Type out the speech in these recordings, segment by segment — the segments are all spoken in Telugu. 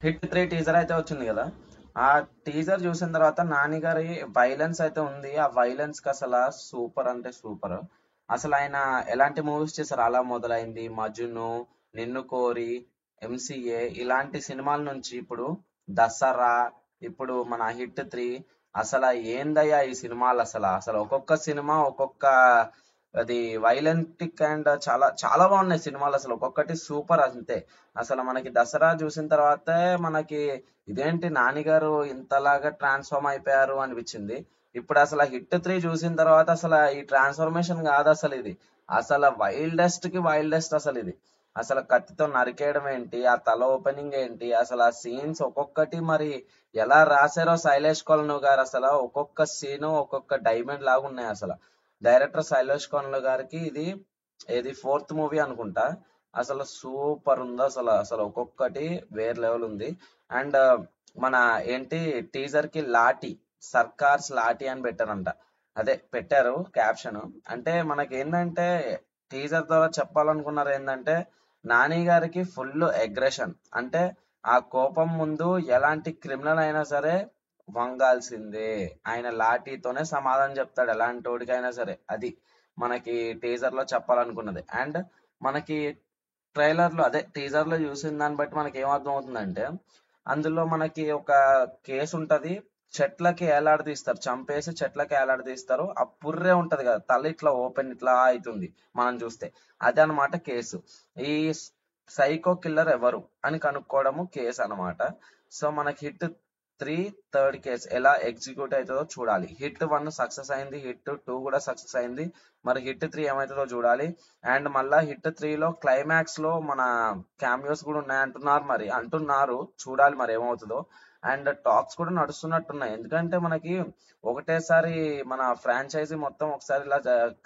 హిట్ 3 టీజర్ అయితే వచ్చింది కదా. ఆ టీజర్ చూసిన తర్వాత నాని గారి వైలెన్స్ అయితే ఉంది. ఆ వైలెన్స్ కి అసలు సూపర్ అంటే సూపర్. అసలు ఆయన ఎలాంటి మూవీస్ చేశారు? అలా మొదలైంది, మజును, నిన్ను కోరి, ఎంసీఏ ఇలాంటి సినిమాల నుంచి ఇప్పుడు దసరా, ఇప్పుడు మన హిట్ 3. అసలు ఏందయ్యా ఈ సినిమాలు? అసలు అసలు ఒక్కొక్క సినిమా ఒక్కొక్క అది వైలెంటిక్ అండ్ చాలా చాలా బాగున్నాయి సినిమాలు. అసలు ఒక్కొక్కటి సూపర్ అంతే. అసలు మనకి దసరా చూసిన తర్వాతే మనకి ఇదేంటి నాని గారు ఇంతలాగా ట్రాన్స్ఫార్మ్ అయిపోయారు అనిపించింది. ఇప్పుడు అసలు హిట్ 3 చూసిన తర్వాత అసలు ఈ ట్రాన్స్ఫర్మేషన్ కాదు అసలు ఇది. అసలు వైల్డెస్ట్ కి వైల్డెస్ట్ అసలు ఇది. అసలు కత్తితో నరికేయడం ఏంటి, ఆ తల ఓపెనింగ్ ఏంటి, అసలు ఆ సీన్స్ ఒక్కొక్కటి మరి ఎలా రాశారో శైలేష్ కొలను గారు. అసలు ఒక్కొక్క సీను ఒక్కొక్క డైమండ్ లాగా ఉన్నాయి అసలు. డైరెక్టర్ శైలేష్ కొలను గారికి ఇది ఇది 4th మూవీ అనుకుంటా. అసలు సూపర్ ఉంది అసలు. అసలు ఒక్కొక్కటి వేరే లెవెల్ ఉంది. అండ్ మన ఏంటి టీజర్ కి లాఠీ, సర్కార్స్ లాఠీ అని పెట్టారంట. అదే పెట్టారు క్యాప్షన్. అంటే మనకి ఏంటంటే టీజర్ ద్వారా చెప్పాలనుకున్నారు ఏంటంటే నాని గారికి ఫుల్ అగ్రెషన్. అంటే ఆ కోపం ముందు ఎలాంటి క్రిమినల్ అయినా సరే వంగాల్సిందే. ఆయన లాఠీతోనే సమాధానం చెప్తాడు ఎలాంటి వాడికైనా సరే. అది మనకి టీజర్ లో చెప్పాలనుకున్నది. అండ్ మనకి ట్రైలర్ లో అదే టీజర్ లో చూసిన దాన్ని బట్టి మనకి ఏమర్థం అవుతుందంటే అందులో మనకి ఒక కేసు ఉంటది. చెట్లకి ఏలాడదీస్తారు, చంపేసి చెట్లకి ఏలాడదీస్తారు. ఆ పుర్రే ఉంటది కదా, తల ఇట్లా ఓపెన్ ఇట్లా అవుతుంది మనం చూస్తే. అదే అన్నమాట కేసు. ఈ సైకో కిల్లర్ ఎవరు అని కనుక్కోవడము కేసు అన్నమాట. సో మనకి హిట్ 3 థర్డ్ కేసు ఎలా ఎగ్జిక్యూట్ అవుతుందో చూడాలి. హిట్ 1 సక్సెస్ అయింది, హిట్ 2 కూడా సక్సెస్ అయింది. మరి హిట్ 3 ఏమవుతుందో చూడాలి. అండ్ మళ్ళా హిట్ 3 లో క్లైమాక్స్ లో మన క్యామియోస్ కూడా ఉన్నాయంటున్నారు, మరి అంటున్నారు. చూడాలి మరి ఏమవుతుందో. అండ్ టాక్స్ కూడా నడుస్తున్నట్టున్నాయి. ఎందుకంటే మనకి ఒకటేసారి మన ఫ్రాంచైజీ మొత్తం ఒకసారి ఇలా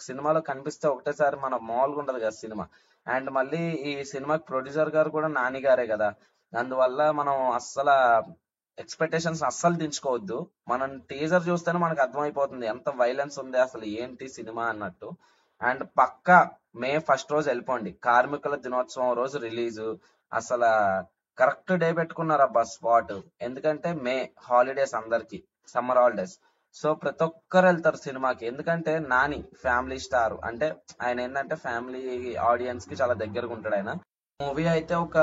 సినిమాలో కనిపిస్తే ఒకటేసారి మన మామూలుగా ఉండదు కదా సినిమా. అండ్ మళ్ళీ ఈ సినిమాకి ప్రొడ్యూసర్ గారు కూడా నాని గారే కదా. అందువల్ల మనం అస్సలు ఎక్స్పెక్టేషన్స్ అస్సలు దించుకోవద్దు. మనం టీజర్ చూస్తేనే మనకు అర్థమైపోతుంది ఎంత వైలెన్స్ ఉంది, అసలు ఏంటి సినిమా అన్నట్టు. అండ్ పక్కా మే 1st రోజు వెళ్ళిపోండి. కార్మికుల దినోత్సవం రోజు రిలీజ్. అసలు కరెక్ట్ డే పెట్టుకున్నారు అబ్బా స్పాట్. ఎందుకంటే మే హాలిడేస్ అందరికి, సమ్మర్ హాలిడేస్. సో ప్రతి ఒక్కరు వెళ్తారు సినిమాకి. ఎందుకంటే నాని ఫ్యామిలీ స్టార్. అంటే ఆయన ఏంటంటే ఫ్యామిలీ ఆడియన్స్ కి చాలా దగ్గరగా ఉంటాడు ఆయన. మూవీ అయితే ఒక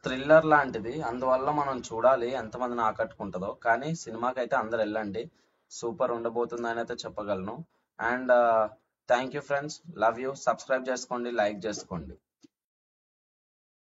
థ్రిల్లర్ లాంటిది. అందువల్ల మనం చూడాలి ఎంతమందిని ఆకట్టుకుంటుందో. కానీ సినిమాకి అయితే అందరు వెళ్ళండి. సూపర్ ఉండబోతుందని అయితే చెప్పగలను. And thank you friends, love you. Subscribe చేసుకోండి, లైక్ చేసుకోండి.